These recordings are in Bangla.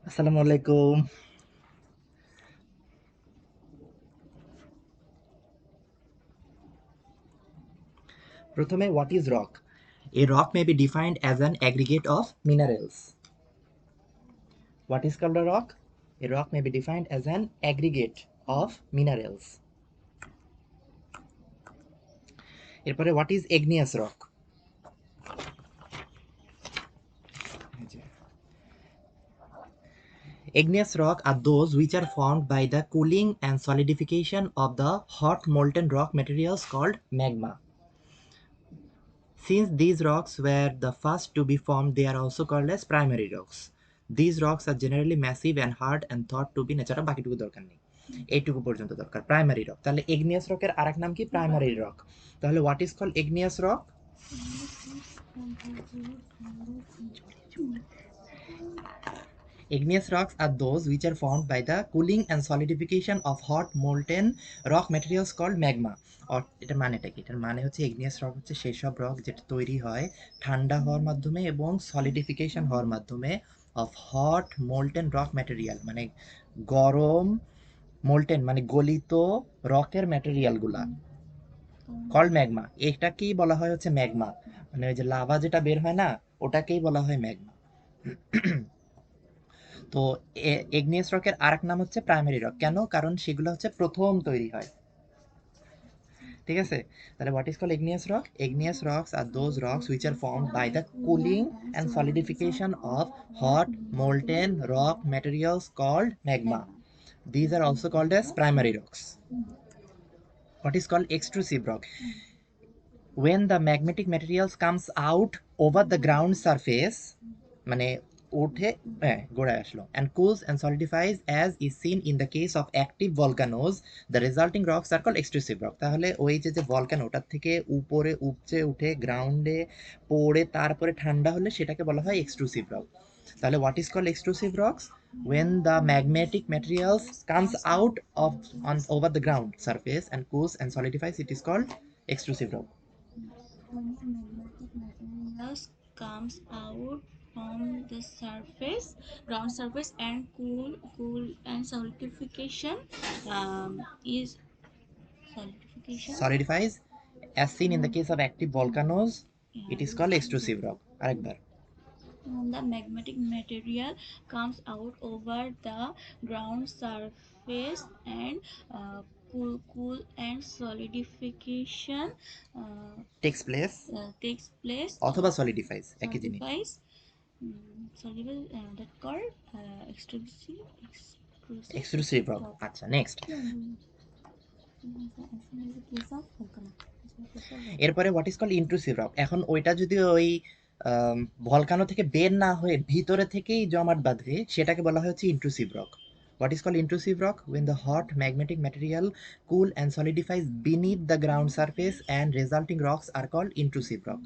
আসসালামু আলাইকুম। প্রথমে, what is rock? A rock may be defined as an aggregate of minerals. What is called a rock? A rock may be defined as an aggregate of minerals. এরপরে, what is igneous rock? Igneous rock are those which are formed by the cooling and solidification of the hot molten rock materials called magma. Since these rocks were the first to be formed, they are also called as primary rocks. These rocks are generally massive and hard and thought to be natural. বাকিটুকু দরকার নেই, এইটুকু পর্যন্ত দরকার। প্রাইমারি রক, তাহলে ইগনিয়াস রকের আরেক নাম কি? Primary rock. তাহলে what is called igneous rock? Igneous rocks are those which are formed by the cooling and solidification of hot molten rock materials called magma. or এটার মানেটা কি? এটার মানে হচ্ছে igneous rock হচ্ছে সেই সব রক যেটা তৈরি হয় ঠান্ডা হওয়ার মাধ্যমে এবং সলিডিফিকেশন হওয়ার মাধ্যমে of hot molten rock material, মানে গরম মোল্টেন মানে গলিত রকের ম্যাটেরিয়ালগুলা কল্ড ম্যাগমা। এটাকেই বলা হয় হচ্ছে ম্যাগমা, মানে ওই যে লাভা যেটা বের হয় না, ওটাকেই বলা হয় ম্যাগমা। তো ইগনিয়াস রকের আরেক নাম হচ্ছে প্রাইমারি রক। কেন? কারণ সেগুলো হচ্ছে প্রথম তৈরি হয়। ঠিক আছে, তাহলে what is called igneous rock? Igneous rocks are those rocks which are formed by the cooling and solidification of hot molten rock materials called magma. These are also called as primary rocks. What is called extrusive rock? When the magmatic materials comes out over the ground surface, মানে ওঠে, গোড়ায় আসলো, and cools and solidifies as is seen in the case of active volcanoes, the resulting rocks are called extrusive rock. তাহলে ওই যে ভলকানো ওটার থেকে উপরে উপচে উঠে গ্রাউন্ডে পড়ে তারপরে ঠান্ডা হলে সেটাকে বলা হয় এক্সট্রুসিভ রক। তাহলে what is called extrusive rocks? When the magmatic materials comes out of over the ground surface and cools and solidifies, it is called extrusive rock. When the magmatic materials comes out from the surface, ground surface, and cool and is solidifies as seen in the case of active volcanoes, it is called extrusive rock. আরেকবার, when the magmatic material comes out over the ground surface and cool and solidification takes place অথবা solidifies, একই জিনিস। that called extrusive rock। আচ্ছা, নেক্সট। এরপরে what is called intrusive rock. এখন ওইটা যদি ওই ভলকানো থেকে বের না হয়ে ভিতরে থেকেই জমাট বাঁধে, সেটাকে বলা হয় হচ্ছে intrusive rock. What is called intrusive rock? When the hot magmatic material cool and solidifies beneath the ground surface and resulting rocks are called intrusive rock.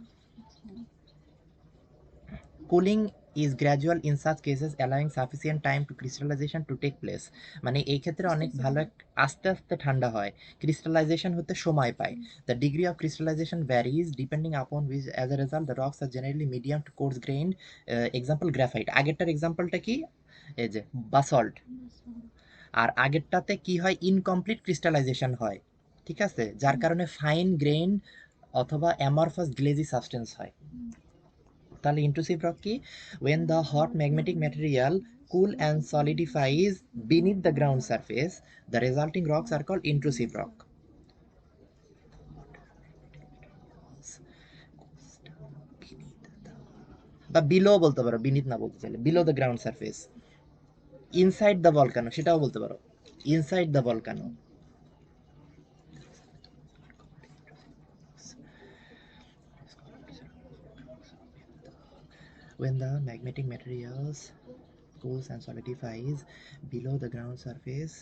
Cooling is gradual in such cases, allowing sufficient time to crystallization to take place. মানে এই ক্ষেত্রে অনেক ভালো আস্তে আস্তে ঠান্ডা হয়, ক্রিস্টালাইজেশন হতে সময় পায়। The degree of crystallization varies depending upon which, as a result, the rocks are generally medium to coarse grained. Example graphite। আগেরটার এক্সাম্পলটা কি? এই যে বাসল্ট। আর আগেরটাতে কি হয়? ইনকমপ্লিট ক্রিস্টালাইজেশন হয়, ঠিক আছে, যার কারণে ফাইন গ্রেইন অথবা অ্যামরফাস গ্লেজি সাবস্টেন্স হয়। তাহলে ইন্ট্রুসিভ রক কি? when the hot magmatic material cool and solidifies beneath the ground surface, the resulting rocks are called intrusive rock. বা বিলো বলতে পারো, বিনিথ না বলতে চাইলে, below the ground surface, inside the volcano সেটাও বলতে পারো, inside the volcano. when the magmatic materials cools and solidifies below the ground surface,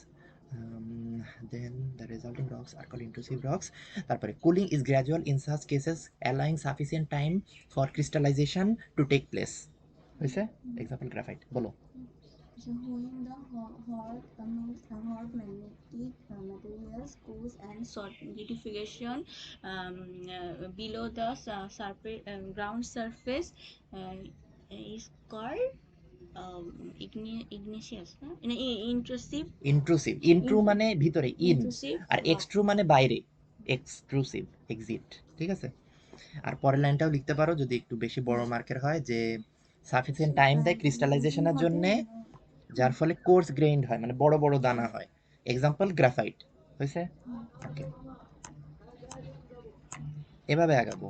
then the resulting rocks are called intrusive rocks. তারপরে cooling is gradual in such cases, allowing sufficient time for crystallization to take place. হয়েছে? এক্সাম্পল গ্রাফাইট বলো। When the hot magnetic materials cools and solidification below the surface ground surface is called igneous না intrusive ইন্ট্রুসিভ, ইন্ট্রু মানে ভিতরে, ইন, intrusive আর rock এক্সট্রু মানে বাইরে, এক্সক্লুসিভ, এক্সিট, ঠিক আছে। আর পরের লাইনটাও লিখতে পারো যদি একটু বেশি বড় মার্কের হয়, যে সাফিসিয়েন্ট টাইম দেয় ক্রিস্টালাইজেশনের জন্য, যার ফলে কোর্স গ্রেইনড হয়, মানে বড় বড় দানা হয়। এক্সাম্পল গ্রাফাইট, হয়েছে? ওকে, এভাবে আগাবো।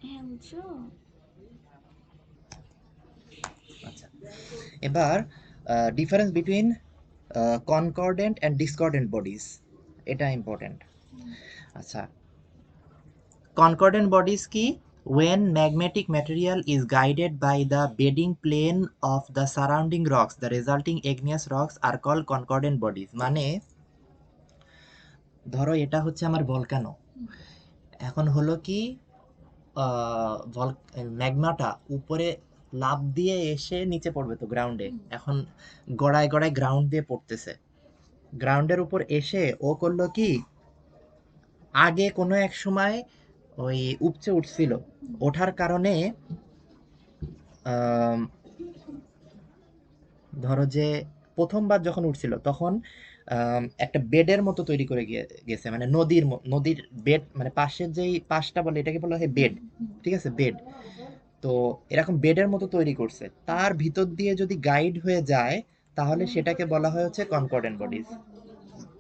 হ্যাঁ বুঝছো। আচ্ছা, এবার difference between concordant and discordant bodies, এটা ইম্পর্টেন্ট। আচ্ছা, concordant bodies কি? When magmatic material is guided by the bedding plane of the surrounding rocks, the resulting igneous rocks are called concordant bodies. মানে ধরো এটা হচ্ছে আমার ভলকানো, এখন হলো কি ম্যাগমাটা উপরে লাফ দিয়ে এসে নিচে পড়বে তো গ্রাউন্ডে, এখন গড়ায় গড়ায় গ্রাউন্ড দিয়ে পড়তেছে, গ্রাউন্ডের উপর এসে ও করলো কি, আগে কোনো এক সময় ওই উপচে উঠছিল, ওঠার কারণে আম, ধরো যে প্রথমবার যখন উঠছিল তখন একটা বেডের মতো তৈরি করে গেছে, মানে নদীর বেড, মানে পাশের যেই পাশটা বলে এটাকে বলা হয় বেড, ঠিক আছে, বেড। তো এরকম বেডের মতো তৈরি করছে, তার ভিতর দিয়ে যদি গাইড হয়ে যায় তাহলে সেটাকে বলা হয় হচ্ছে কনকর্ডেন্ট বডিজ।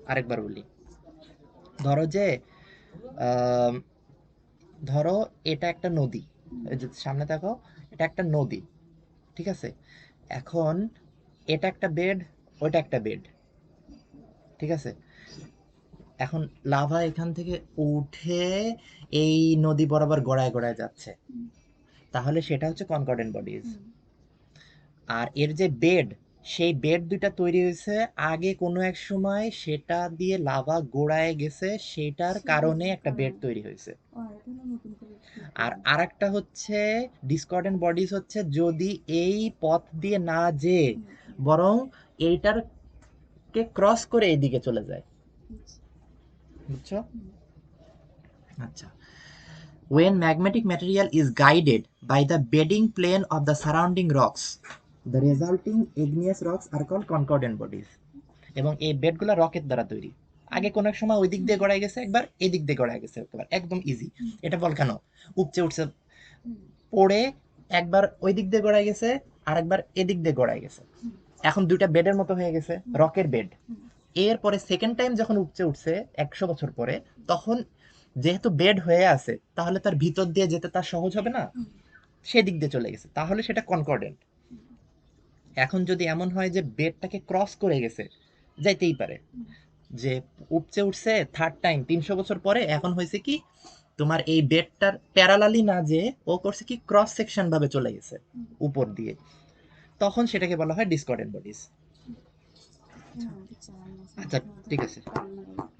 আরেকবার বলি, ধরো যে আম, ধরো এটা একটা নদী, এই যে সামনে দেখো, এটা একটা নদী, ঠিক আছে। এখন এটা একটা বেড, ওইটা একটা বেড, ঠিক আছে। এখন লাভা এখান থেকে উঠে এই নদী বরাবর গড়ায় গড়ায় যাচ্ছে, তাহলে সেটা হচ্ছে কনকর্ডেন্ট বডিজ। আর এর যে বেড, সেই বেড দুইটা তৈরি হয়েছে আগে কোনো এক সময়, সেটা দিয়ে লাভা গোড়ায় গেছে, সেটার কারণে একটা বেড তৈরি হয়েছে। আর আরেকটা হচ্ছে ডিসকর্ডেন্ট বডিজ, হচ্ছে যদি এই পথ দিয়ে না যেয়ে বরং এইটার কে ক্রস করে এইদিকে চলে যায়, বুঝছো? আচ্ছা, when magmatic material is guided by the bedding plane of the surrounding rocks, the resulting igneous rocks are called concordant bodies. এবং এই বেডগুলো রকের দ্বারা তৈরি, আগে কোন এক সময় ওই দিক দিয়ে গড়ায় গেছে, একবার এই দিক দিয়ে গড়ায় গেছে, একদম ইজি। এটা ভলকানো, উপচে উঠছে, পড়ে একবার ওই দিক দিয়ে গড়ায় গেছে, আর একবার এদিক দিয়ে গড়ায় গেছে, এখন দুইটা বেডের মতো হয়ে গেছে, রকের বেড। এরপরে সেকেন্ড টাইম যখন উপচে উঠছে 100 বছর পরে, তখন যেহেতু বেড হয়ে আছে তাহলে তার ভিতর দিয়ে যেতে তার সহজ হবে না, সেদিক দিয়ে চলে গেছে, তাহলে সেটা কনকর্ডেন্ট। এখন যদি এমন হয় যে বেডটাকে ক্রস করে গেছে, যাইতেই পারে, যে উপচে উঠছে থার্ড টাইম 300 বছর পরে, এখন হয়েছে কি তোমার এই বেডটার প্যারালালি না, যে ও করছে কি ক্রস সেকশন ভাবে চলে গেছে উপর দিয়ে, তখন সেটাকে বলা হয় ডিসকর্ডেন্ট বডিজ। আচ্ছা, ঠিক আছে,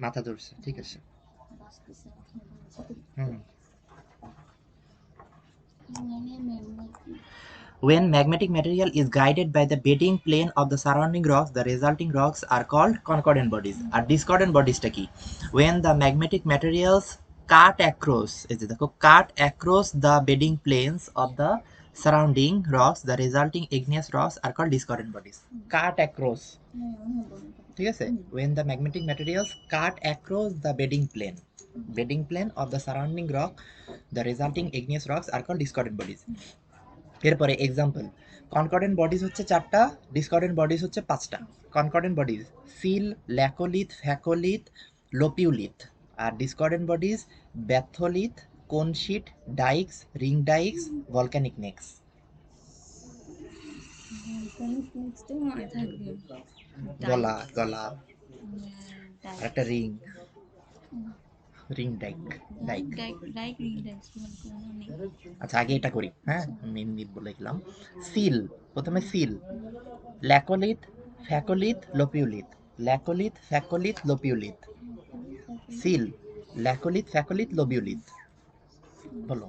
মাথা ধরছে, ঠিক আছে। হুম, when magmatic material is guided by the bedding plane of the surrounding rocks, the resulting rocks are called concordant bodies. R discordant bodies টা কি? When the magmatic materials cut across, এই যে দেখো, cut across the bedding planes of the surrounding rocks, the resulting igneous rocks are called discordant bodies. Cut across, ঠিক আছে, when the magmatic materials cut across the bedding plane of the surrounding rock, the resulting igneous rocks are called discordant bodies. এরপরে এক্সাম্পল, কনকর্ডেন্ট বডিজ হচ্ছে 4টা, ডিসকর্ডেন্ট বডিজ হচ্ছে 5টা। Concordant bodies sill, laccolith, phacolith, lopolith. আর discordant bodies batholith, cone sheet, dykes, ring dykes, volcanic necks. গলা গলা, আর একটা রিং, রিং ডাইক, ডাইক। আচ্ছা, আগে এটা করি, হ্যাঁ, আমি এমনি বলে গেলাম। সিল, প্রথমে seal, laccolith, phacolith, লোপিউলিথ, ল্যাকোলিথ, phacolith, লোপিউলিথ। Seal, laccolith, ফ্যাকোলিথ, লোবিউলিথ। বলো।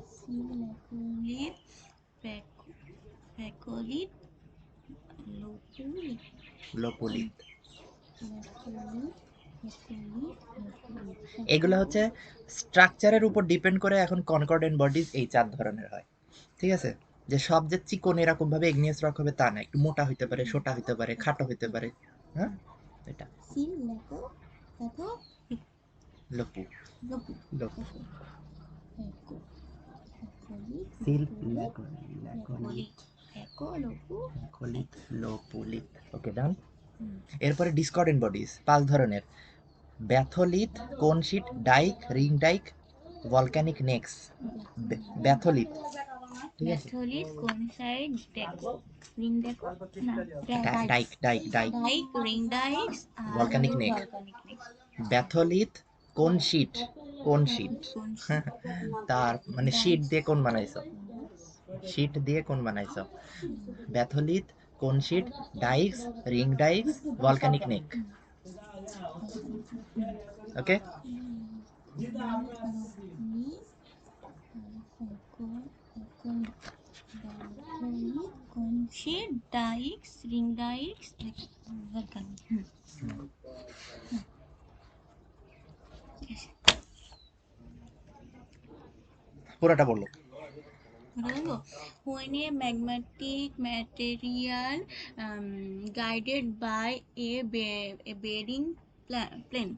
লোপুলিথ। এগুলো হচ্ছে স্ট্রাকচারের উপর ডিপেন্ড করে এখন কনকর্ডেন্ট বডিজ এই 4 ধরনের হয়। ঠিক আছে, যে সব যে চিকন এরকম ভাবে ইগনিয়াস রক হবে তা না, একটু মোটা হইতে পারে, ছোটা হইতে পারে, খাটো হইতে পারে। হ্যাঁ, এটা সিল লেকো লেকো লপু লপু লপু লেকো লেকো লেকোলিথ সিল লেকোলিথ ল্যাকোলিথ লেকো লপু ল্যাকোলিথ লেকো। লোপুলিথ। ওকে, ডান। হুম। এরপরে ডিসকর্ডেন্ট বডিজ 5 ধরনের: batholith, cone sheet, dyke, ring dyke, volcanic necks. Batholith, ঠিক আছে, ম্যাথলিট কোনসাইড ডেকো রিং ডেকো না dykes dyke dyke dyke, dyke ring dykes আর ভলক্যানিক হলো neck. Volcanic necks. Batholith, cone sheet, cone sheet, batholith cone sheet তার মানে শীট ডাইক্স দিয়ে কোন বানাইছো, শীট দিয়ে কোন বানাইছো। ব্যাথোলিথ, cone sheet, dykes, ring dykes, volcanic নেক। ওকে, batholith cone sheet ডাইক্স ring ডাইক্স volcanic. পুরোটা বললো। When a magmatic material guided by a bedding plane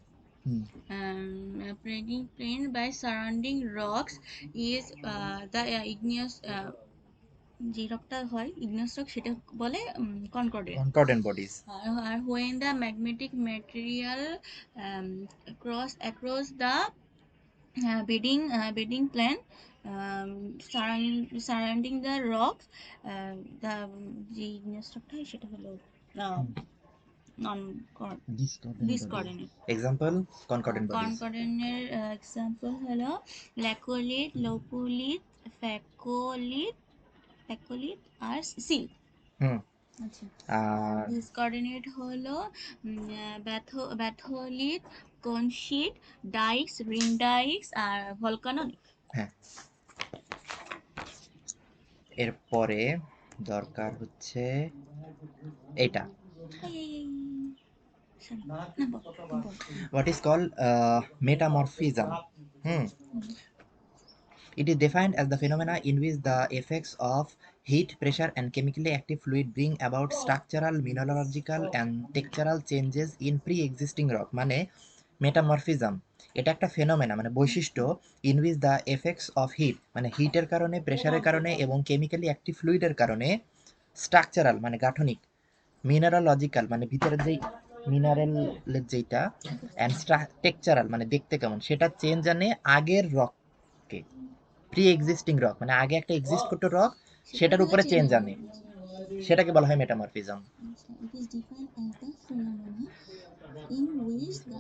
bedding plane by surrounding rocks is the igneous যে রকটা হয় igneous rock সেটা বলে concordant. Concordant bodies. আর when the magmatic material across the bedding plan surrounding the rocks the যে জিনিসটা হয় সেটা হলো non discordant. Example concordant bodies. কনকর্ডেন্টের এক্সাম্পল হলো ল্যাকোলিথ, লোপুলিথ, ফ্যাকোলিথ ফ্যাকোলিথ আর সিল। হুম, আচ্ছা, আর ডিসকর্ডিনেট হলো ব্যাথোলিথ, কোনশিট, ডাইক্স, রিং ডাইক্স আর ভলকানোনিক। হ্যাঁ, এরপরে দরকার হচ্ছে এটা, what is called metamorphism. Hmm. It is defined as the phenomena in which the effects of heat, pressure, and chemically active fluid bring about structural, mineralogical, and textural changes in pre-existing rock. মানে মেটামরফিজম এটা একটা ফেনোমেনা মানে বৈশিষ্ট্য, in which the effects of heat মানে হিটের কারণে, প্রেশারের কারণে এবং কেমিক্যালি অ্যাক্টিভ ফ্লুইডের কারণে স্ট্রাকচারাল মানে গাঠনিক, মিনারোলজিক্যাল মানে ভিতরের যেই মিনারেলের যেটা, অ্যান্ড টেক্সচারাল মানে দেখতে কেমন সেটা চেঞ্জ আনে আগের রককে। প্রি এক্সিস্টিং রক মানে আগে একটা এক্সিস্ট করতো রক, সেটার উপরে চেঞ্জ আনে, সেটাকে বলা হয় metamorphism. It is defined as the phenomena in which the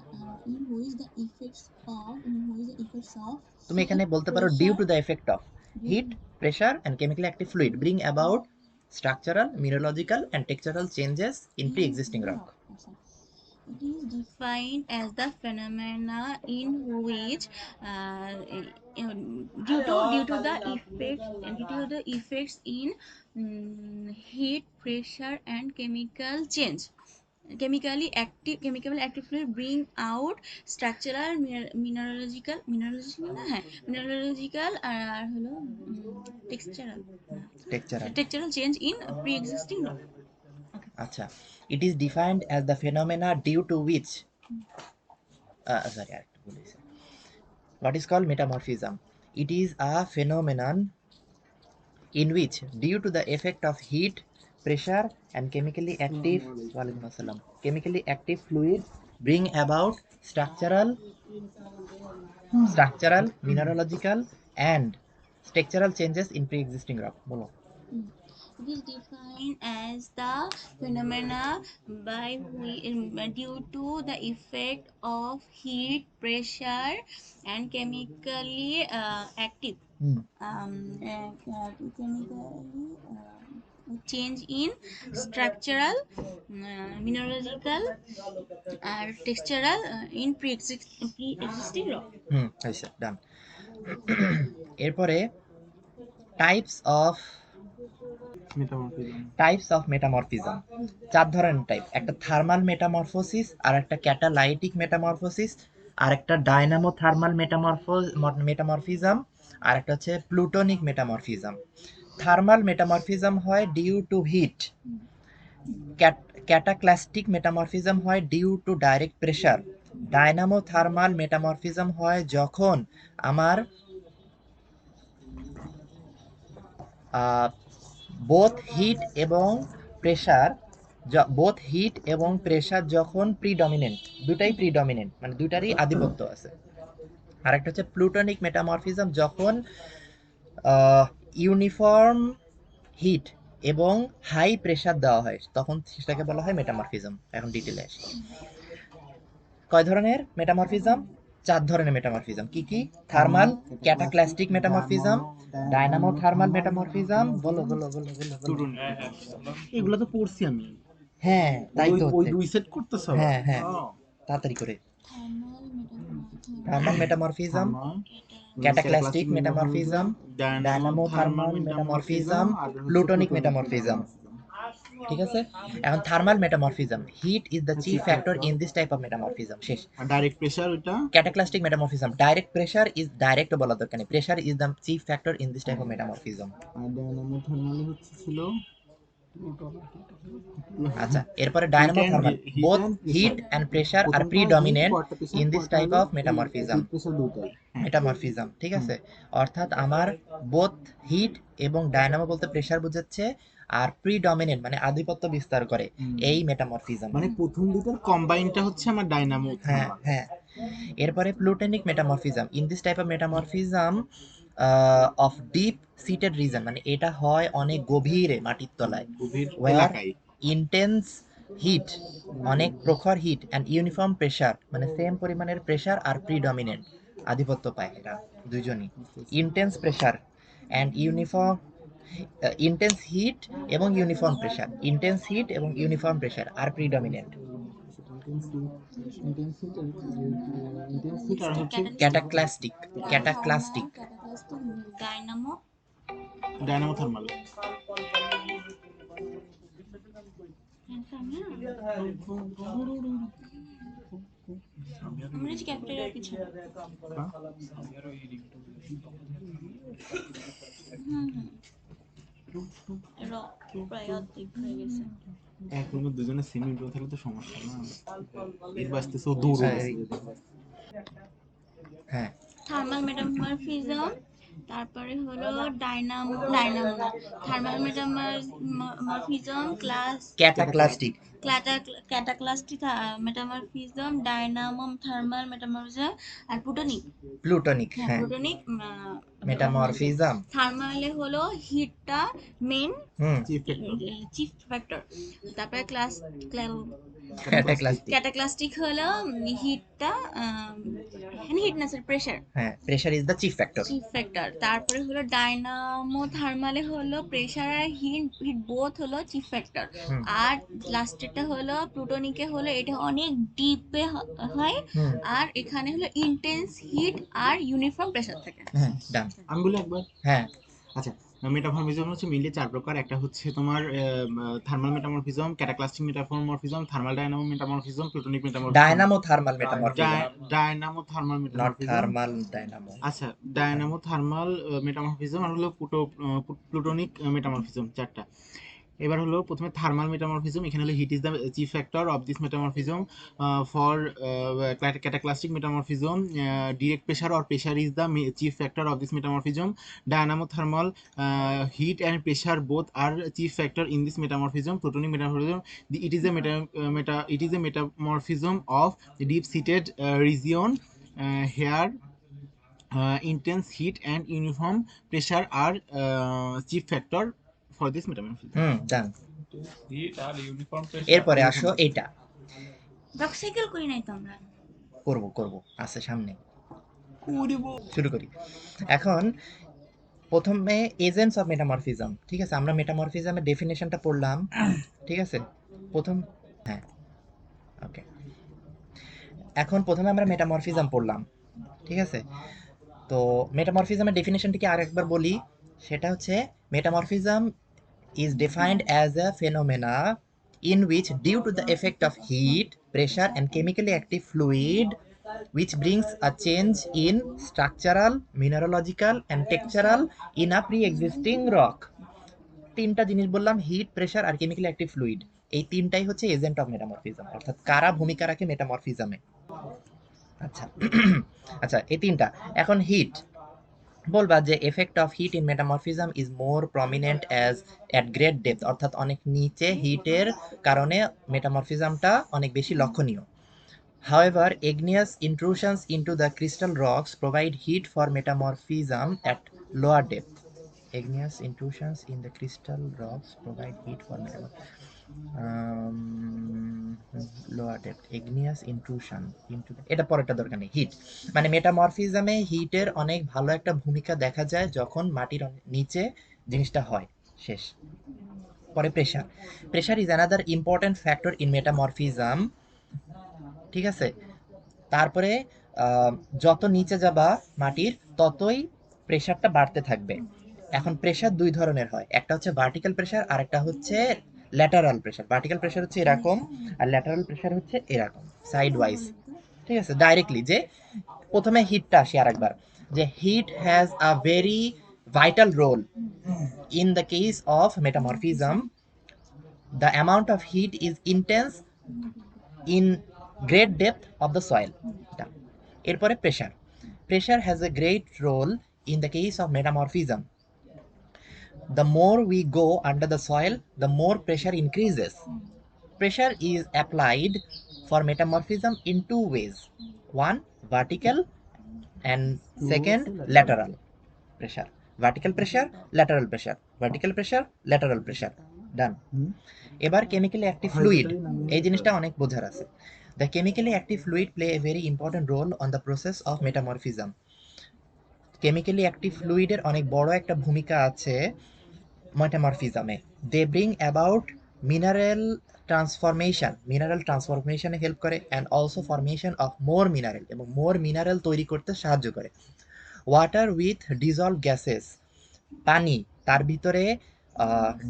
তুমি heat, এখানে বলতে পারো due pressure, to the effect of heat, pressure and chemically active fluid bring about structural, mineralogical and textural changes in pre existing rock. It is defined as the phenomena in which due to the effects in heat, pressure and chemical active fluid bring out structural, mineralogical আর হলো textural textural, textural change in pre-existing rock. আচ্ছা, it is defined as the phenomena due to which sorry আরেকটা বলেছি, what is called metamorphism. It is a phenomenon in which due to the effect of heat, pressure and chemically active fluid bring about structural, mineralogical and textural changes in pre-existing rock. বলো। It is defined as the phenomena due to the effect of heat, pressure, and chemically active chemically change in structural, mineralogical, or textural in pre-existing rock. হয়েছে, ডান। এরপরে টাইপস অফ মেটামরফিজম 4 ধরনের টাইপ, একটা থার্মাল মেটামরফোসিস, আর একটা ক্যাটালাইটিক মেটামরফোসিস, আর একটা ডায়নামো থার্মাল মেটামরফিজম, আর একটা হচ্ছে প্লুটোনিক মেটামরফিজম। থার্মাল মেটামরফিজম হয় due to heat, cataclastic metamorphism হয় due to direct pressure, dynamo thermal metamorphism হয় যখন আমার বোথ হিট এবং প্রেসার যখন প্রিডমিনেন্ট, দুটাই প্রিডমিনেন্ট মানে দুটারই আধিপত্য আছে। আরেকটা হচ্ছে প্লুটোনিক মেটামরফিজম, যখন ইউনিফর্ম হিট এবং হাই প্রেসার দেওয়া হয় তখন সেটাকে বলা হয় মেটামরফিজম। এখন ডিটেলে আসি। কয় ধরনের মেটামরফিজম? 4 ধরনের মেটামরফিজম। কি কি? Thermal, ক্যাটাক্লাস্টিক metamorphism, dynamo thermal metamorphism, বলো বলো বলো বলো বলো। এগুলো তো পড়ছি আমি। হ্যাঁ তাই তো ওই হচ্ছে। দুই সেট করতেছ? হ্যাঁ হ্যাঁ, তাড়াতাড়ি করে। Thermal metamorphism, cataclastic metamorphism, dynamo thermal metamorphism, plutonic metamorphism. ঠিক আছে? এখন thermal metamorphism, heat is the chief factor in this type of metamorphism. শেষ। আর ডাইরেক্ট প্রেসার ওইটা? Cataclastic metamorphism, direct pressure is, direct বলা দরকার নেই, pressure is the chief factor in this type of metamorphism. আর ডায়নামো থার্মাল হচ্ছে ছিল আচ্ছা, এরপরে dynamo thermal, both heat and pressure are predominant in this type of metamorphism. Metamorphism, ঠিক আছে? অর্থাৎ আমার বোথ হিট এবং ডায়নামো বলতে প্রেসার বোঝাচ্ছে, আর প্রিডমিনেন্ট মানে আধিপত্য বিস্তার করে, এই মেটামরফিজম। মানে প্রথম দুটোর কম্বাইনটা হচ্ছে আমার ডায়নামো। হ্যাঁ হ্যাঁ। এরপরে plutonic metamorphism, in this type of metamorphism of deep seated region, মানে এটা হয় অনেক গভীরে মাটির তলায়, গভীর ওয়ার এলাকায়। ইন্টেন্স হিট, অনেক প্রখর হিট অ্যান্ড ইউনিফর্ম প্রেসার, মানে সেম পরিমাণের প্রেসার আর প্রিডমিনেন্ট আধিপত্য পায় এরা দুজনই। Intense pressure and uniform, intense heat এবং ইউনিফর্ম প্রেসার, ইন্টেন্স হিট এবং uniform pressure are predominant. Cataclastic, cataclastic, dynamo dynamo thermal. আমরা যে ক্যাপিটালের কিছু প্রায় অর্ধেক হয়ে গেছে। এখন দুজনে সেমি ব্রো থাকলে তো সমস্যা না, এর বাস্তে সো দূর আছে। হ্যাঁ। থার্মাল মেটামরফিজম, তারপরে হলো dynamo thermal metamorphism, class cataclastic, cataclastic metamorphism, dynamo thermal metamorphism, আর প্লুটোনিক। প্লুটোনিক, হ্যাঁ, হ্যাঁ, প্লুটোনিক মেটামরফিজম। থার্মালে হলো হিটটা মেন হুম, চিফ ফ্যাক্টর, তারপরে ক্যাটাক্লাস্টিক, ক্যাটাক্লাস্টিক হলো হিটটা হিটনেসের প্রেসার, হ্যাঁ, pressure is the chief factor. তারপরে হলো ডায়নামো থার্মালে হলো প্রেসার আর হিট বোথ হলো চিফ ফ্যাক্টর, আর লাস্টেরটা হলো প্লুটোনিকে হলো এটা অনেক ডিপে হয়, আর এখানে হলো ইন্টেন্স হিট আর ইউনিফর্ম প্রেসার থাকে। হ্যাঁ, ডান। আমি বলি একবার। হ্যাঁ। আচ্ছা, মেটামরফিজম হচ্ছে মিলিয়ে 4 প্রকার। একটা হচ্ছে তোমার thermal metamorphism, cataclastic metamorphism, thermal dynamo metamorphism, plutonic metamorphism. Dynamo thermal metamorphism, dynamo thermal not metamorphism. Thermal dynamo. আচ্ছা, ডায়নামো থার্মাল মেটামরফিজম আর হলো প্লুটোনিক মেটামরফিজম, 4টা। এবার হলো প্রথমে থার্মাল মেটামরফিজম। এখানে হলো heat is the chief factor of this metamorphism. For cataclastic metamorphism, direct pressure or pressure is the chief factor of this metamorphism. Dynamo-thermal, heat and pressure both are chief factor in this metamorphism. Plutonic metamorphism, it is a metamorphism of deep-seated region here intense heat and uniform pressure are chief factor for this metamorphism. ডান। এরপরে আসো এইটা ডক্সাইকেল করি নাই তো আমরা। করব আছে সামনে, শুরু করি। এখন প্রথমে এজেন্টস অফ মেটামরফিজম, ঠিক আছে? আমরা মেটামরফিজমের ডেফিনেশনটা পড়লাম, ঠিক আছে? হ্যাঁ, ওকে। এখন প্রথমে আমরা মেটামরফিজম পড়লাম, ঠিক আছে? তো মেটামরফিজমের ডেফিনেশনটিকে আরেকবার বলি। সেটা হচ্ছে metamorphism is defined as a phenomena in which, due to the effect of heat, pressure and chemically active fluid, which brings a change in structural, mineralogical and textural in a pre-existing rock. তিনটা জিনিস বললাম, হিট, প্রেসার আর কেমিক্যালি অ্যাক্টিভ ফ্লুইড, এই তিনটাই হচ্ছে এজেন্ট অফ মেটামরফিজম, অর্থাৎ কারা ভূমিকা রাখে মেটামরফিজমে। আচ্ছা আচ্ছা, এই তিনটা। এখন হিট বলবা যে effect of heat in metamorphism is more prominent as at great depth, অর্থাৎ অনেক নিচে হিটের কারণে মেটামরফিজমটা অনেক বেশি লক্ষণীয়। However, igneous intrusions into the crystal rocks provide heat for metamorphism at lower depth. Igneous intrusions in the crystal rocks provide heat for lower depth. Igneous intrusion into the, এটা পরেরটা দরকার নেই। হিট মানে মেটামরফিজমে হিটের অনেক ভালো একটা ভূমিকা দেখা যায় যখন মাটির নিচে জিনিসটা হয়। শেষ। পরে pressure. Pressure is another important factor in metamorphism. ঠিক আছে, তারপরে যত নিচে যাবা মাটির ততই প্রেসারটা বাড়তে থাকবে। এখন প্রেসার দুই ধরনের হয়, একটা হচ্ছে ভার্টিক্যাল প্রেসার আর একটা হচ্ছে ল্যাটারাল প্রেসার। ভার্টিক্যাল প্রেসার হচ্ছে এরকম আর ল্যাটারাল প্রেসার হচ্ছে এরকম, সাইড ওয়াইজ। ঠিক আছে, ডাইরেক্টলি যে প্রথমে হিটটা আসি আরেকবার, যে heat has a very vital role in the case of metamorphism. The amount of heat is intense in great depth of the soil. এরপরে pressure. Pressure has a great role in the case of metamorphism. The more we go under the soil, the more pressure increases. Pressure is applied for metamorphism in two ways. One, vertical, and second, lateral pressure. Vertical pressure, lateral pressure. Vertical pressure, lateral pressure. Done. এবার কেমিক্যালি অ্যাক্টিভ ফ্লুইড, এই জিনিসটা অনেক বোঝার আছে। The chemically active fluid play a very important role on the process of metamorphism. Chemically active ফ্লুইডের অনেক বড় একটা ভূমিকা আছে মেটামরফিজমে। They bring about mineral transformation, mineral ট্রান্সফরমেশনে হেল্প করে, and also formation of more mineral, এবং মোর মিনারেল তৈরি করতে সাহায্য করে। ওয়াটার উইথ ডিজলভ গ্যাসেস, পানি তার ভিতরে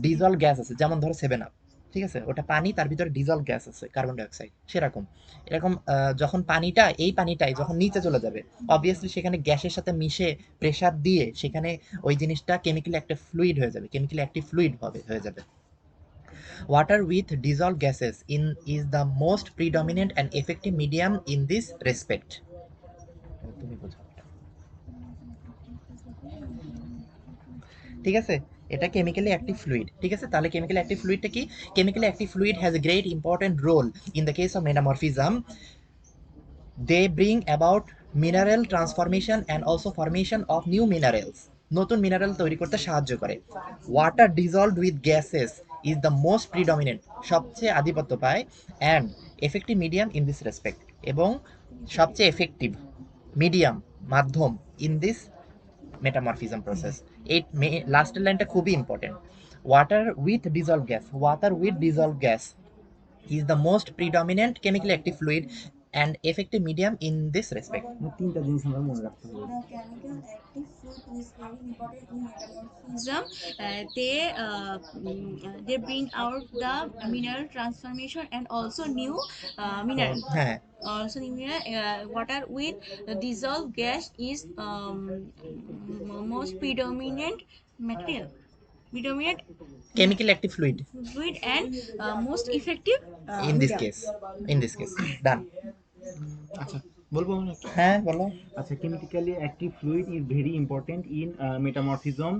ডিজলভ গ্যাস আছে, যেমন ধরো 7 আপ, ঠিক আছে, ওটা পানি, তার ভিতরে ডিজলভ গ্যাস আছে কার্বন ডাইঅক্সাইড, সেরকম এরকম যখন পানিটা, এই পানিটাই যখন নিচে চলে যাবে, অবভিয়াসলি সেখানে গ্যাসের সাথে মিশে প্রেসার দিয়ে সেখানে ওই জিনিসটা কেমিক্যালি একটা ফ্লুইড হয়ে যাবে, কেমিক্যালি অ্যাক্টিভ ফ্লুইড হবে হয়ে যাবে। Water with dissolved gases in is the most predominant and effective medium in this respect. তুমি বোঝো। ঠিক আছে, এটা কেমিক্যালি অ্যাক্টিভ ফ্লুইড। ঠিক আছে, তাহলে কেমিক্যালি অ্যাক্টিভ ফ্লুইডটা কি? Chemically active fluid has a great important role in the case of metamorphism. They bring about mineral transformation and also formation of new minerals, নতুন মিনারেল তৈরি করতে সাহায্য করে। Water dissolved with gases is the most predominant, সবচেয়ে আধিপত্য পায়, and effective medium in this respect, এবং সবচেয়ে এফেক্টিভ মিডিয়াম, মাধ্যম, ইন দিস মেটামরফিজম প্রসেস। এই লাস্টের লাইনটা খুবই important. Water with dissolve gas, water with dissolve gas is the most predominant chemically active fluid and effective medium in this respect. তিনটা জিনিস আমরা মনে রাখতে হবে। The chemical active fluid is very important in metamorphism. They bring out the mineral transformation and also new mineral. হ্যাঁ, Also, water with dissolved gas is most predominant material, predominant chemical active fluid fluid and most effective in this medium. case, in this case. Done. আচ্ছা, বলবো আমরা? হ্যাঁ বলো। আচ্ছা, chemically active fluid is very important in metamorphism.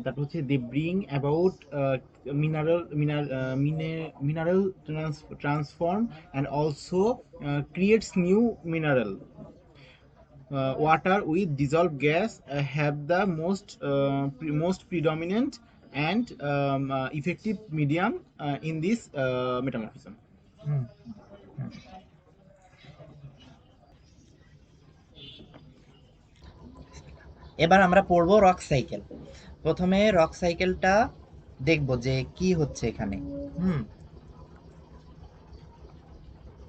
That হচ্ছে they bring about mineral transform and also creates new mineral. Water with dissolved gas have the most predominant and effective medium in this metamorphism. এবার আমরা পড়বো রক সাইকেল। প্রথমে রক সাইকেলটা দেখবো যে কি হচ্ছে এখানে।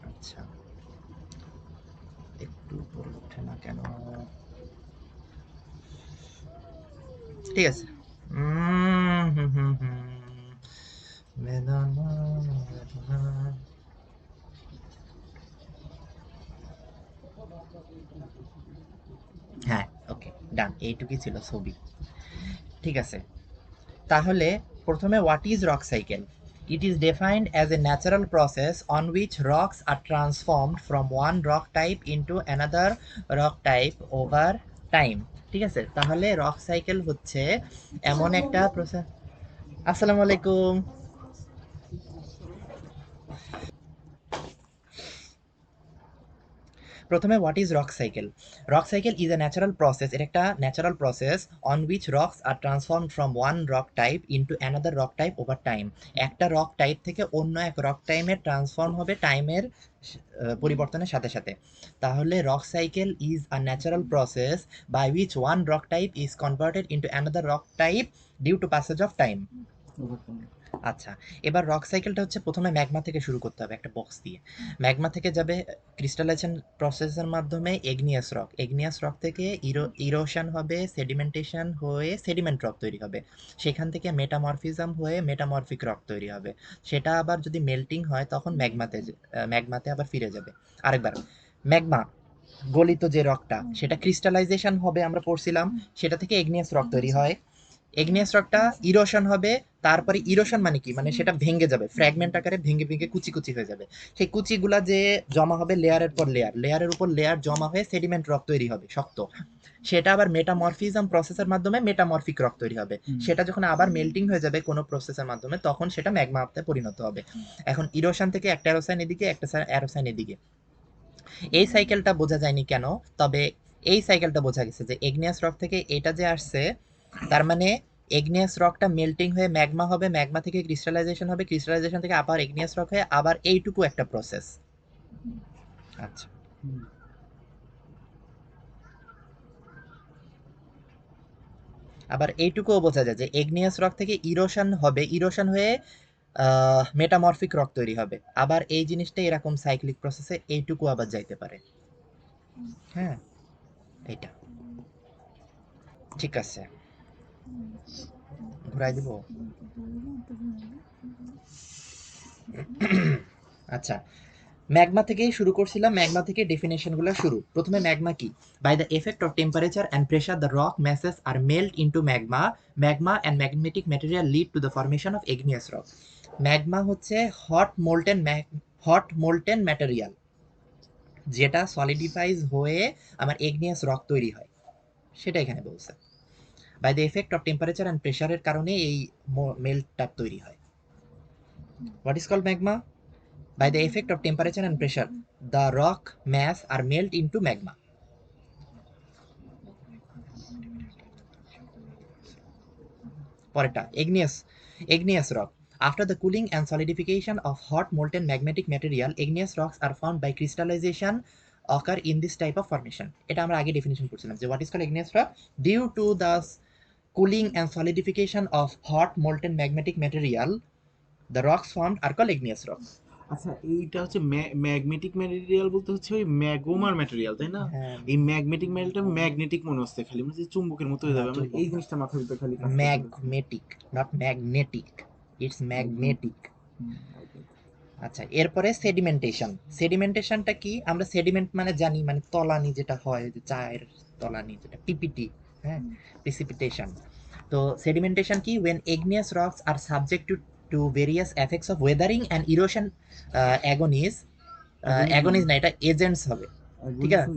আচ্ছা, একটু উপরে ওঠে না কেন? ঠিক আছে। হ্যাঁ, ওকে, ডান, এইটুকুই ছিল ছবি। ঠিক আছে, তাহলে প্রথমে what is rock cycle? It is defined as a natural process on which rocks are transformed from one rock type into another rock type over time. ঠিক আছে, তাহলে রক সাইকেল হচ্ছে এমন একটা প্রসেস। আসসালামু আলাইকুম। প্রথমে what is rock cycle? Rock cycle is a natural process, এটা একটা natural process on which rocks are transform from one rock type into another rock type over time. একটা রক টাইপ থেকে অন্য এক রক টাইমে ট্রান্সফর্ম হবে টাইমের পরিবর্তনের সাথে সাথে। তাহলে rock cycle is a natural process by which one rock type is converted into another rock type due to passage of time. আচ্ছা, এবার রক সাইকেলটা হচ্ছে প্রথমে ম্যাগমা থেকে শুরু করতে হবে একটা বক্স দিয়ে। ম্যাগমা থেকে যাবে ক্রিস্টালাইজেশন প্রসেসের মাধ্যমে এগনিয়াস রক, এগনিয়াস রক থেকে ইরোশন হবে, সেডিমেন্টেশন হয়ে সেডিমেন্ট রক তৈরি হবে, সেখান থেকে মেটামরফিজম হয়ে মেটামরফিক রক তৈরি হবে, সেটা আবার যদি মেল্টিং হয় তখন ম্যাগমাতে আবার ফিরে যাবে আরেকবার। ম্যাগমা গলিত যে রকটা সেটা ক্রিস্টালাইজেশন হবে, আমরা পড়ছিলাম, সেটা থেকে এগনিয়াস রক তৈরি হয়। এগনিয়াস রকটা ইরোশন হবে, তারপরে ইরোশন মানে কি, মানে সেটা ভেঙে যাবে, ফ্র্যাগমেন্ট আকারে ভেঙে ভেঙে কুচি কুচি হয়ে যাবে। সেই কুচিগুলা যে জমা হবে লেয়ারের পর লেয়ার, লেয়ারের উপর লেয়ার জমা হয়ে সেডিমেন্ট রক তৈরি হবে শক্ত, সেটা আবার মেটামরফিজম প্রসেসের মাধ্যমে মেটামরফিক রক তৈরি হবে। সেটা যখন আবার মেল্টিং হয়ে যাবে কোনো প্রসেসের মাধ্যমে তখন সেটা ম্যাগমাতে পরিণত হবে। এখন ইরোশন থেকে একটা অ্যারোসাইন এদিকে একটা অ্যারোসাইন এদিকে, এই সাইকেলটা বোঝা যায়নি কেন, তবে এই সাইকেলটা বোঝা গেছে যে এগনিয়াস রক থেকে এটা যে আসছে, তার মানে এগনিয়াস রকটা মেল্টিং হয়ে ম্যাগমা হবে, ম্যাগমা থেকে ক্রিস্টালাইজেশন হবে, ক্রিস্টালাইজেশন থেকে আবার এগনিয়াস রক হয়ে আবার এইটুকু একটা প্রসেস। আচ্ছা, আবার এইটুকুও বোঝা যায় যে এগনিয়াস রক থেকে ইরোশন হবে, ইরোশন হয়ে মেটামরফিক রক তৈরি হবে, আবার এই জিনিসটা এরকম সাইক্লিক প্রসেসে এইটুকু আবার যাইতে পারে। হ্যাঁ, এইটা ঠিক আছে, ঘুরাই দিব। আচ্ছা, ম্যাগমা থেকেই শুরু করছিলাম, ম্যাগমা থেকে ডেফিনেশনগুলো শুরু। প্রথমে ম্যাগমা কি? By the effect of temperature and pressure the rock masses are melt into magma, magma and magnetic material lead to the formation of igneous rock. Magma হচ্ছে হট মোল্টেন ম্যাটেরিয়াল যেটা সলিডিফাইজ হয়ে আমার এগনিয়াস রক তৈরি হয়, সেটা এখানে বলছে। By the effect of temperature and প্রেশারের কারণে এই মেল্টটা তৈরি হয়। What is called magma? By the effect of temperature and pressure, the rock mass are melt into magma. পরেরটা igneous rock. After the cooling and solidification of hot molten magmatic material, igneous rocks are formed by crystallization occur in this type of formation. এটা আমরা আগে ডেফিনিশন করছিলাম যে what is called igneous rock? Due to the cooling and solidification of hot molten magmatic material, the rocks formed are called igneous rocks. আচ্ছা, এইটা হচ্ছে ম্যাগনেটিক ম্যাটেরিয়াল বলতে হচ্ছে ওই ম্যাগমার ম্যাটেরিয়াল, তাই না? হ্যাঁ, এই ম্যাগনেটিক ম্যাটেরিয়ালটা ম্যাগনেটিক মনে হচ্ছে, খালি মানে যে চুম্বকের মতো হয়ে যাবে, আমার এই জিনিসটা মাথার ভিতরে খালি কাজ করতেছে। ম্যাগমেটিক, নট ম্যাগনেটিক, ইটস ম্যাগনেটিক। আচ্ছা, এরপরে সেডিমেন্টেশন। সেডিমেন্টেশনটা কি? আমরা সেডিমেন্ট মানে জানি, মানে তলানি যেটা হয়, যে চায়ের তলানি যেটা পিপিটি, হ্যাঁ, প্রিসিপিটেশন। তো সেডিমেন্টেশন কি? when igneous rocks are subject to various effects of weathering and erosion, agonies, agonies না, এটা এজেন্টস হবে, ঠিক আছে?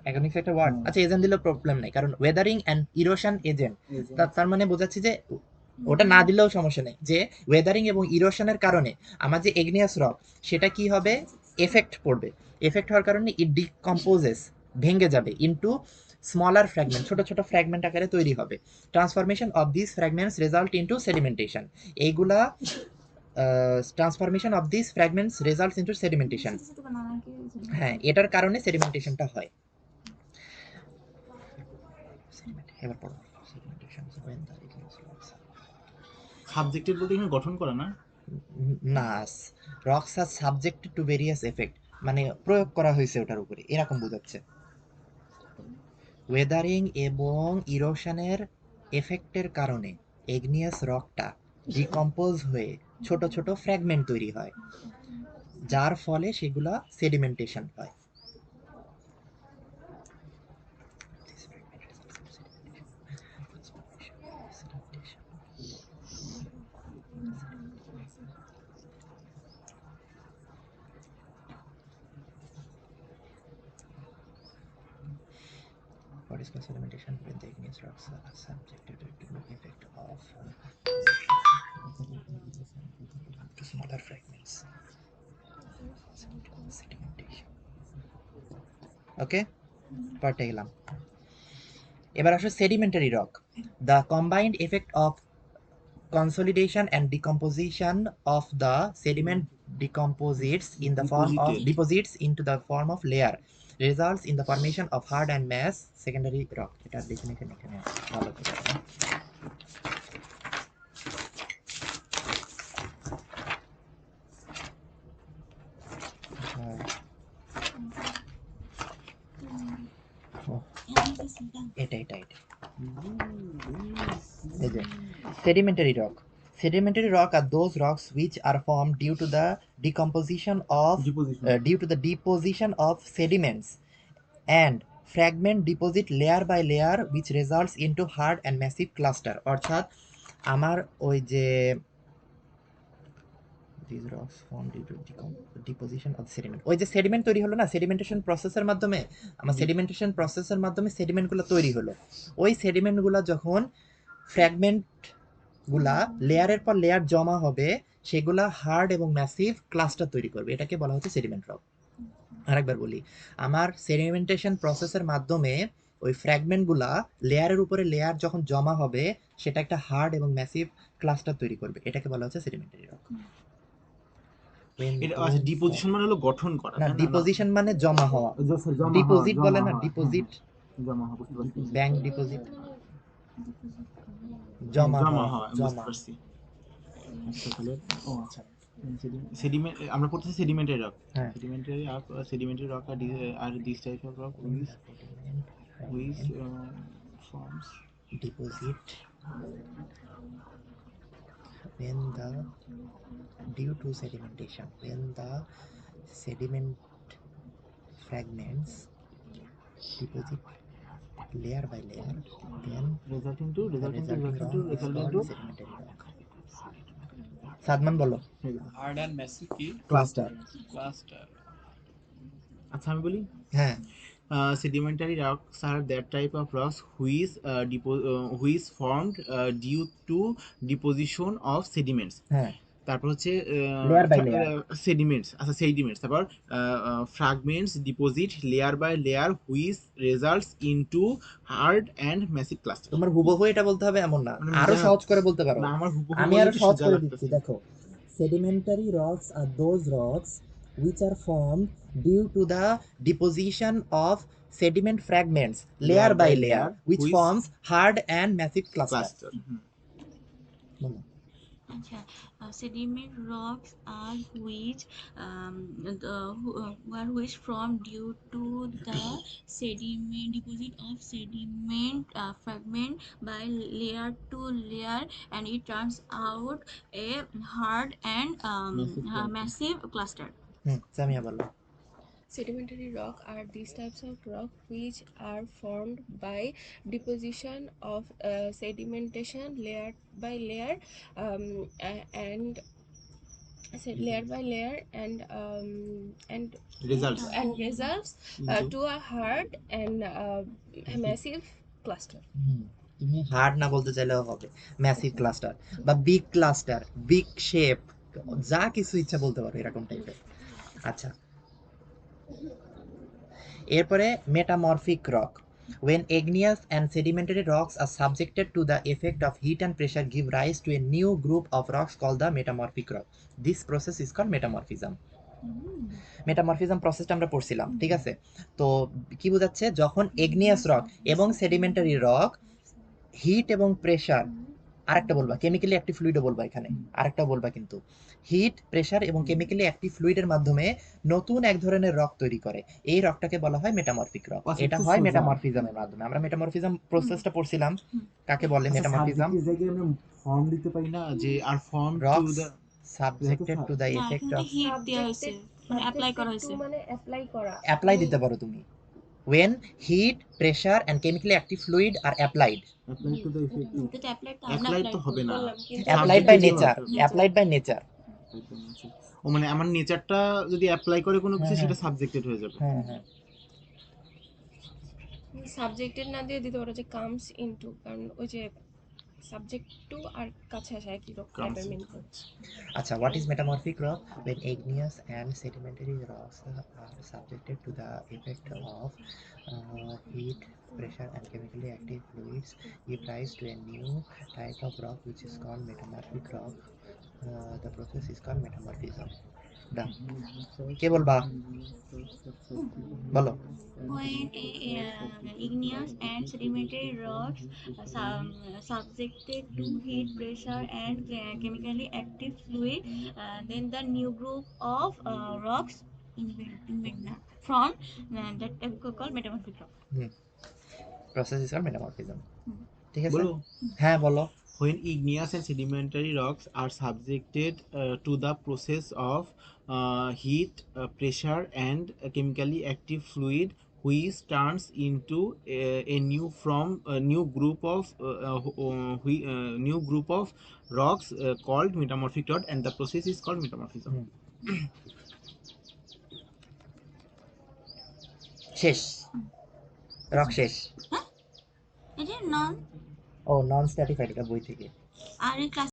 অ্যাগনিক্স একটা ওয়ার্ড, আচ্ছা এজেন্ট দিলেও প্রবলেম নাই, কারণ ওয়েদারিং অ্যান্ড ইরোশন এজেন্ট, তার মানে বোঝাচ্ছি যে ওটা না দিলেও সমস্যা নেই, যে ওয়েদারিং এবং ইরোশনের কারণে আমার যে এগনিয়াস রক সেটা কি হবে, এফেক্ট পড়বে, এফেক্ট হওয়ার কারণে ইট ডিকম্পোজেস, ভেঙে যাবে, ইনটু স্মলার ফ্র্যাগমেন্ট, ছোট ছোট ফ্র্যাগমেন্ট আকারে তৈরি হবে। Transformation of this fragments result into sedimentation. এইগুলা transformation of this fragments results into sedimentation. হ্যাঁ, এটার কারণে সেডিমেন্টেশনটা হয়। এবার পড়ো। সাবজেক্টেড বলতে এখানে গঠন করা না? না, rocks are subjected to various effect, মানে প্রয়োগ করা হয়েছে ওটার উপরে, এরকম বোঝাচ্ছে। ওয়েদারিং এবং ইরোশনের এফেক্টের কারণে এগনিয়াস রকটা ডিকম্পোজ হয়ে ছোট ছোট ফ্র্যাগমেন্ট তৈরি হয়, যার ফলে সেগুলা সেডিমেন্টেশন হয়। Vertical sedimentation when the igneous rocks are subjected to the effect of to smaller fragments. Sedimentation. Okay, পার্টে গেলাম। এবার আসো sedimentary rock. The combined effect of consolidation and decomposition of the sediment deposits into the form of layer results in the formation of hard and mass secondary rock. এটার definition এখানে ভালো করে আছে। এটা এই যে sedimentary rock. Sedimentary rock are those rocks which are formed due to the deposition of sediments and fragment deposit layer by layer which results into hard and massive cluster. অর্থাৎ আমার ওই যে these rocks formed due to deposition of sediment, ওই যে সেডিমেন্ট তৈরি হলো না, সেডিমেন্টেশন প্রসেসের মাধ্যমে সেডিমেন্টগুলো তৈরি হলো। ওই সেডিমেন্টগুলো যখন ফ্র্যাগমেন্টগুলা লেয়ারের পর লেয়ার জমা হবে, সেগুলা হার্ড এবং ম্যাসিভ ক্লাস্টার তৈরি করবে। এটাকে বলা হচ্ছে সেডিমেন্ট রক। আরেকবার বলি, আমার সেডিমেন্টেশন প্রসেসের মাধ্যমে ওই ফ্র্যাগমেন্টগুলা লেয়ারের উপরে লেয়ার যখন জমা হবে, সেটা একটা হার্ড এবং ম্যাসিভ ক্লাস্টার তৈরি করবে। এটাকে বলা হচ্ছে সেডিমেন্টারি রক। ডিপোজিশন মানে হলো গঠন করা, না, ডিপোজিশন মানে জমা হওয়া। ডিপোজিট বলে না, ডিপোজিট, জমা হওয়া, বুঝতে পারছি। ব্যাংক ডিপোজিট, জমা হওয়া, বুঝতে পারছি। আচ্ছা তাহলে আচ্ছা, সেডিমেন্ট আমরা পড়তেছি sedimentary rock. Sedimentary rock are this type of rock which forms deposit when the due to sedimentation, when the sediment fragments deposit layer by layer, then resulting to sedimentary rock. Sadman বলো। হার্ড এন্ড মেসিভ কি? ক্লাস্টার। আচ্ছা আমি বলি, হ্যাঁ, sedimentary rocks are that type of rocks which formed due to deposition of sediments. হ্যাঁ, তারপর হচ্ছে লেয়ার বাই লেয়ার, সেডিমেন্টস। আচ্ছা সেডিমেন্টস, তারপর fragments deposit layer by layer which results into hard and massive cluster. তোমার হুবহু এটা বলতে হবে এমন না, আরো সহজ করে বলতে পারো। না, আমার হুবহু আমি আরো সহজ করে দিচ্ছি, দেখো। Sedimentary rocks are those rocks which are formed due to the deposition of sediment fragments layer by layer which forms hard and massive cluster. আচ্ছা, sediment rocks are which formed due to the sediment deposit of sediment fragment by layer to layer, and it turns out a hard and massive cluster. Samia বলো। Sedimentary rock are these types of rock which are formed by deposition of sedimentation layer by layer and layer by layer and results to a hard and massive cluster. তুমি হার্ড না বলতে চাইলেও হবে, ম্যাসিভ ক্লাস্টার বা বিগ ক্লাস্টার, বিগ শেপ, যা কিছু ইচ্ছা বলতে পারো এরকম টাইপের। আচ্ছা, এরপরে metamorphic rock. When igneous and sedimentary rocks are subjected to the effect of heat and pressure give rise to a new group of rocks called the metamorphic rock. This process is called metamorphism. Metamorphism প্রসেসটা আমরা পড়ছিলাম, ঠিক আছে? তো কি বোঝাচ্ছে, যখন igneous রক এবং সেডিমেন্টারি রক হিট এবং প্রেসার, আরেকটা বলবা কেমিক্যালি অ্যাক্টিভ ফ্লুইডও বলবা, এখানে আরেকটা বলবা কিন্তু, হিট, প্রেসার এবং কেমিক্যালি অ্যাক্টিভ ফ্লুইডের মাধ্যমে নতুন এক ধরনের রক তৈরি করে। এই রকটাকে বলা হয় মেটামরফিক রক। এটা হয় মেটামরফিজমের মাধ্যমে। আমরা মেটামরফিজম প্রসেসটা পড়ছিলাম, কাকে বলে মেটামরফিজম। ফর্ম দিতে পারি না যে আর form to the subjected to the effect of, heat দেয়া হয়েছে, মানে অ্যাপ্লাই করা হয়েছে, মানে অ্যাপ্লাই করা, অ্যাপ্লাই দিতে পারো তুমি। when heat, pressure and chemically active fluid are applied. Apply তো হবে না, applied by nature, applied by nature. ও মানে আমার নেচারটা যদি অ্যাপ্লাই করে কোনো কিছু, সেটা সাবজেক্টেড হয়ে যাবে। হ্যাঁ হ্যাঁ, সাবজেক্টের না দিয়ে দিতে পারো যে কামস ইনটু, কারণ ওই যে সাবজেক্ট টু আর কাছে আসে একই রকম টাইপের মিন করে। আচ্ছা, what is metamorphic rock? When igneous and sedimentary rocks are subjected to the effect of heat, pressure, and chemically active fluids, give rise to a new type of rock which is called metamorphic rock. The process is called metamorphism. Done. কে বলবা? বলো। When igneous and sedimentary rocks subjected to heat, pressure, and chemically active fluid, then the new group of rocks from that called metamorphic rock. Process is called metamorphism. হুম। ঠিক আছে? বলো হ্যাঁ বলো। when igneous and sedimentary rocks are subjected to the process of heat, pressure, and chemically active fluid, which turns into a new group of new group of rocks called metamorphic rock, and the process is called metamorphism. শেষ। রক শেষ। এটা নন ও নন স্ট্র্যাটিফাইড, এটা বই থেকে। আর এই ক্লাস